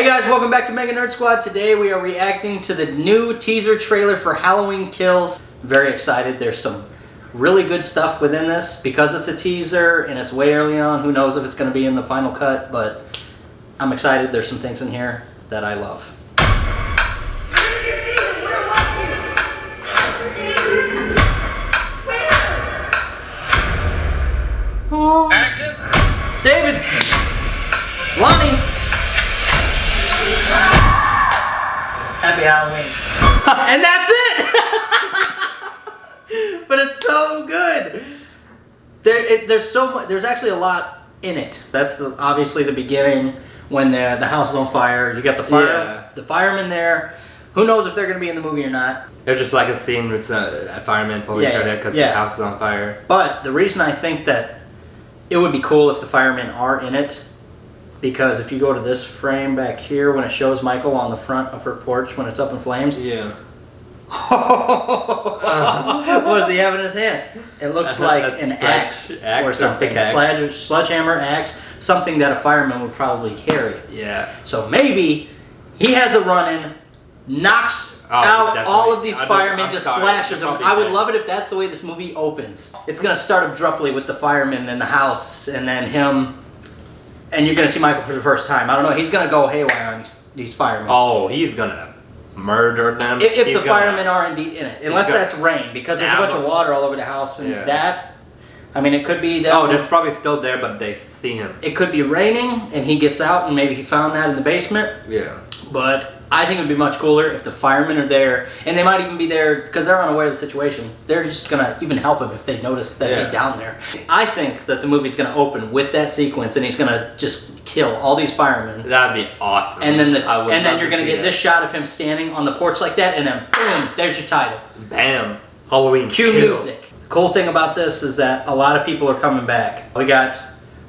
guys, welcome back to Mega Nerd Squad. Today we are reacting to the new teaser trailer for Halloween Kills. Very excited. There's some really good stuff within this because it's a teaser and it's way early on. Who knows if it's going to be in the final cut, but I'm excited. There's some things in here that I love. Action! David! Lonnie! Happy Halloween. And that's it! But it's so good. There's so much. There's actually a lot in it. That's obviously the beginning when the house is on fire. You got the firemen there. Who knows if they're going to be in the movie or not? There's just like a scene with a fireman pulling each other because the house is on fire. But the reason I think that it would be cool if the firemen are in it, because if you go to this frame back here when it shows Michael on the front of her porch when it's up in flames. Yeah. What does he have in his hand? It looks like an axe or something. A sledgehammer, axe, something that a fireman would probably carry. Yeah. So maybe he has a run-in, knocks out definitely all of these firemen, just slashes them. I would love it if that's the way this movie opens. It's going to start abruptly with the firemen in the house and then him, and you're going to see Michael for the first time. I don't know, he's going to go haywire on these firemen. Oh, he's going to murder them. If the firemen are indeed in it. Unless that's rain, because there's a bunch of water all over the house, and that, I mean, it could be that. Oh, that's probably still there, but they see him. It could be raining, and he gets out, and maybe he found that in the basement. Yeah. But I think it would be much cooler if the firemen are there, and they might even be there because they're unaware of the situation. They're just going to even help him if they notice that he's down there. I think that the movie's going to open with that sequence, and he's going to just kill all these firemen. That'd be awesome. And then you're going to get this shot of him standing on the porch like that, and then boom, there's your title. Bam. Halloween Cue Kill. music. The cool thing about this is that a lot of people are coming back. We got,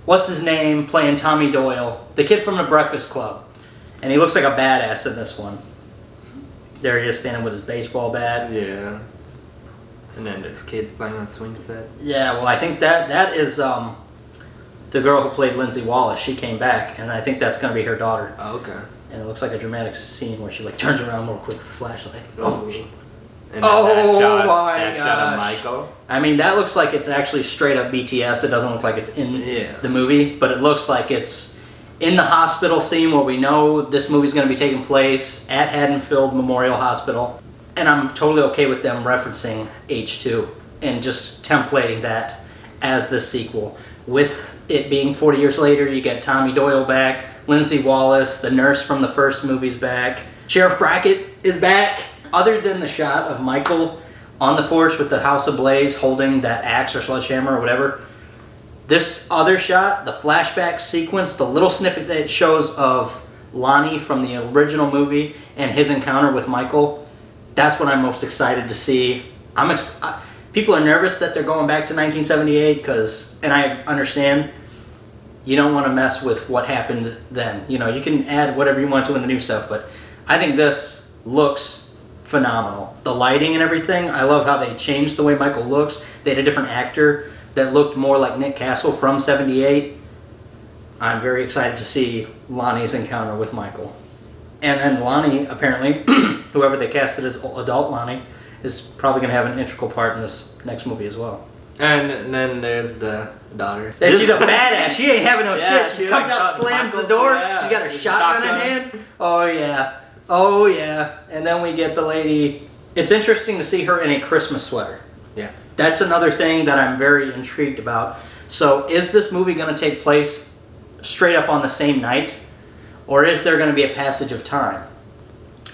what's his name, playing Tommy Doyle, the kid from the Breakfast Club. And he looks like a badass in this one. There he is standing with his baseball bat. Yeah. And then there's kids playing on swing set. Yeah, well, I think that is the girl who played Lindsay Wallace. She came back, and I think that's going to be her daughter. Oh, okay. And it looks like a dramatic scene where she like turns around real quick with the flashlight. Oh, and that shot of Michael. I mean, that looks like it's actually straight up BTS. It doesn't look like it's in the movie, but it looks like it's in the hospital scene where we know this movie's going to be taking place at Haddonfield Memorial Hospital. And I'm totally okay with them referencing H2 and just templating that as the sequel. With it being 40 years later, you get Tommy Doyle back, Lindsay Wallace, the nurse from the first movie's back, Sheriff Brackett is back. Other than the shot of Michael on the porch with the house ablaze holding that axe or sledgehammer or whatever, this other shot, the flashback sequence, the little snippet that it shows of Lonnie from the original movie and his encounter with Michael, that's what I'm most excited to see. People are nervous that they're going back to 1978 and I understand, you don't want to mess with what happened then. You know, you can add whatever you want to in the new stuff, but I think this looks phenomenal. The lighting and everything, I love how they changed the way Michael looks. They had a different actor that looked more like Nick Castle from 78. I'm very excited to see Lonnie's encounter with Michael. And then Lonnie, apparently, whoever they casted as adult Lonnie, is probably going to have an integral part in this next movie as well. And then there's the daughter. And she's a badass. She ain't having no shit. She comes like out, slams the door. She got her shotgun in hand. Oh, yeah. Oh, yeah. And then we get the lady. It's interesting to see her in a Christmas sweater. Yes. That's another thing that I'm very intrigued about. So is this movie going to take place straight up on the same night? Or is there going to be a passage of time?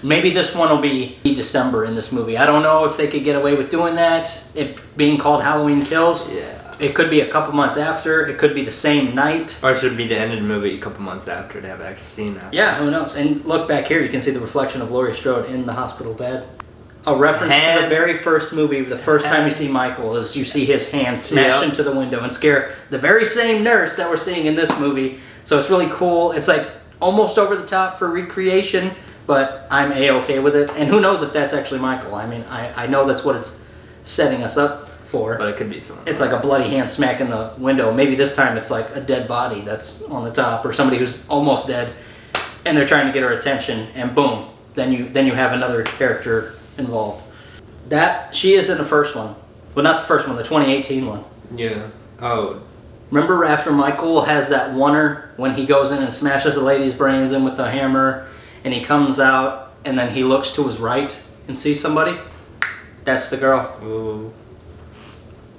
Maybe this one will be December in this movie. I don't know if they could get away with doing that. It being called Halloween Kills. Yeah. It could be a couple months after. It could be the same night. Or it should be the end of the movie a couple months after they have actually seen that. Yeah, who knows? And look back here. You can see the reflection of Laurie Strode in the hospital bed. A reference to the very first movie, the first time you see Michael, is you see his hand smash into the window and scare the very same nurse that we're seeing in this movie. So it's really cool. It's like almost over the top for recreation, but I'm A-okay with it. And who knows if that's actually Michael. I mean, I know that's what it's setting us up for. But it could be someone It's like a bloody hand smacking the window. Maybe this time it's like a dead body that's on the top or somebody who's almost dead. and they're trying to get her attention, and boom, then you have another character involved. That she is in the first one, well, not the first one, the 2018 one. Yeah. Oh. Remember after Michael has that oneer when he goes in and smashes the lady's brains in with the hammer, and he comes out and then he looks to his right and sees somebody? That's the girl. Ooh.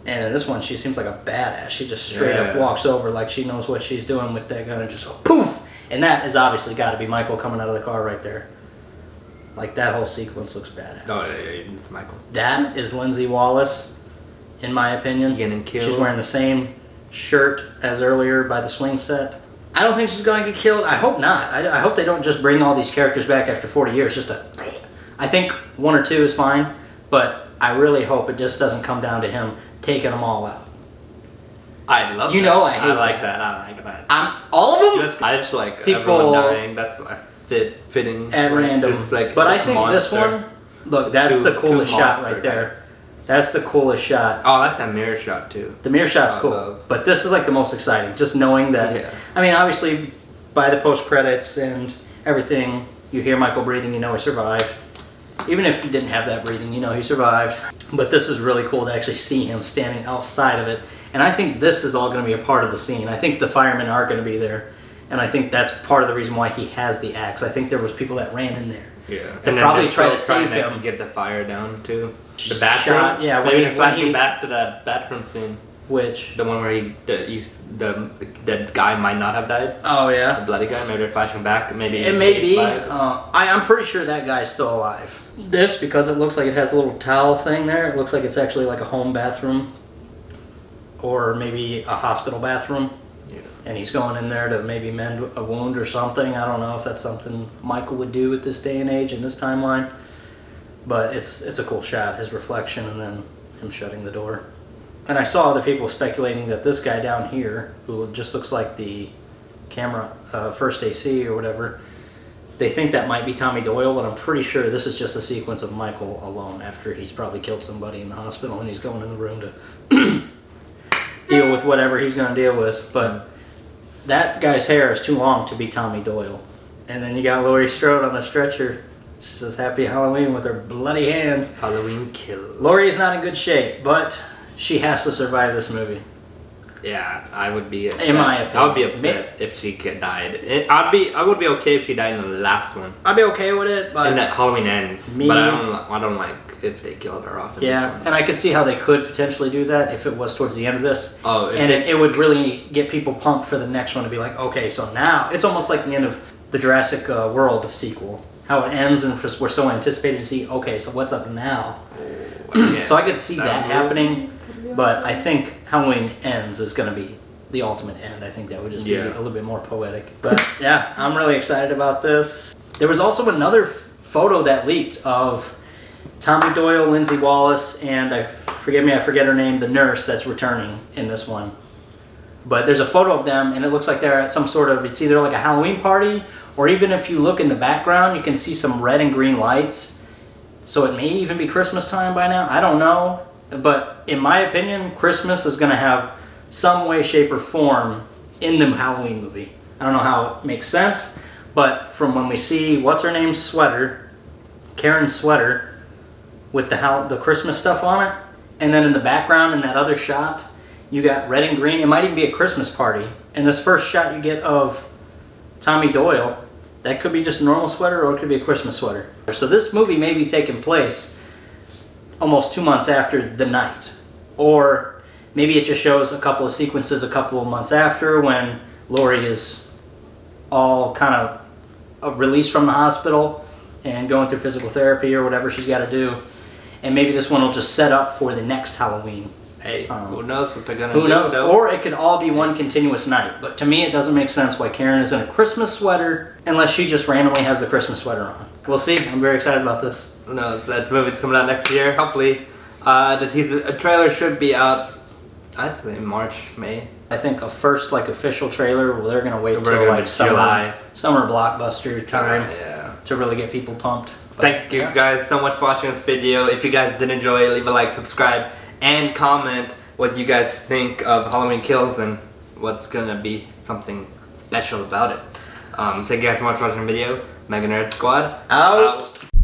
And in this one, she seems like a badass. She just straight up walks over like she knows what she's doing with that gun and just go poof. And that has obviously got to be Michael coming out of the car right there. Like that whole sequence looks badass. Oh yeah, it's Michael. That is Lindsay Wallace, in my opinion. Getting killed. She's wearing the same shirt as earlier by the swing set. I don't think she's going to get killed. I hope not. I hope they don't just bring all these characters back after 40 years just to... I think 1 or 2 is fine, but I really hope it just doesn't come down to him taking them all out. I love you that. know I hate like that. I like that. All of them? I just like people everyone dying. That's fitting. At random. Like, but I think this one, look, that's the coolest shot right there. That's the coolest shot. Oh, I like that mirror shot too. The mirror shot's cool. But this is like the most exciting. Just knowing that. Yeah. I mean, obviously, by the post-credits and everything, you hear Michael breathing, you know he survived. Even if he didn't have that breathing, you know he survived. But this is really cool to actually see him standing outside of it. And I think this is all going to be a part of the scene. I think the firemen are going to be there. And I think that's part of the reason why he has the axe. I think there was people that ran in there. Yeah. That probably try to save him. To get the fire down too. The bathroom? bathroom? Yeah. Maybe they're flashing back to that bathroom scene. Which? The one where the guy might not have died. Oh yeah. The bloody guy. Maybe they're flashing back. Maybe it may be. I'm pretty sure that guy's still alive. This, because it looks like it has a little towel thing there. It looks like it's actually like a home bathroom, or maybe a hospital bathroom. Yeah. And he's going in there to maybe mend a wound or something. I don't know if that's something Michael would do at this day and age in this timeline. But it's a cool shot, his reflection and then him shutting the door. And I saw other people speculating that this guy down here, who just looks like the camera, first AC or whatever, they think that might be Tommy Doyle, but I'm pretty sure this is just a sequence of Michael alone after he's probably killed somebody in the hospital and he's going in the room to deal with whatever he's going to deal with. But that guy's hair is too long to be Tommy Doyle. And then you got Laurie Strode on the stretcher. She says Happy Halloween with her bloody hands. Halloween kill. Laurie is not in good shape, but she has to survive this movie. Yeah, I would be upset. In my opinion. I would be upset if she died. I would be okay if she died in the last one. I'd be okay with it, but... And that Halloween ends. But I don't like if they killed her off in this one. And I could see how they could potentially do that if it was towards the end of this. Oh, and it would really get people pumped for the next one to be like, okay, so now... It's almost like the end of the Jurassic World sequel. How it ends and we're so anticipated to see, okay, so what's up now? So I could see that happening, but I think Halloween Ends is going to be the ultimate end. I think that would just be a little bit more poetic. But yeah, I'm really excited about this. There was also another photo that leaked of Tommy Doyle, Lindsay Wallace, and I forget her name, the nurse that's returning in this one. But there's a photo of them, and it looks like they're at some sort of, it's either like a Halloween party, or even if you look in the background, you can see some red and green lights. So it may even be Christmas time by now. I don't know. But in my opinion, Christmas is going to have some way, shape, or form in the Halloween movie. I don't know how it makes sense, but from when we see what's-her-name's sweater, Karen's sweater, with the Christmas stuff on it, and then in the background in that other shot, you got red and green. It might even be a Christmas party. And this first shot you get of Tommy Doyle, that could be just a normal sweater or it could be a Christmas sweater. So this movie may be taking place almost 2 months after the night. Or maybe it just shows a couple of sequences a couple of months after when Laurie is all kind of released from the hospital and going through physical therapy or whatever she's got to do. And maybe this one will just set up for the next Halloween. Hey, who knows what they're going to do? Who knows? Or it could all be one continuous night. But to me, it doesn't make sense why Karen is in a Christmas sweater unless she just randomly has the Christmas sweater on. We'll see. I'm very excited about this. Who knows? That movie's coming out next year, hopefully. The trailer should be out, I'd say March, May. I think a first official trailer, well, they're going to wait till like summer blockbuster time to really get people pumped. But, thank you guys so much for watching this video. If you guys did enjoy, leave a like, subscribe, and comment what you guys think of Halloween Kills and what's gonna be something special about it. Thank you guys so much for watching the video. MegaNerd Squad Out.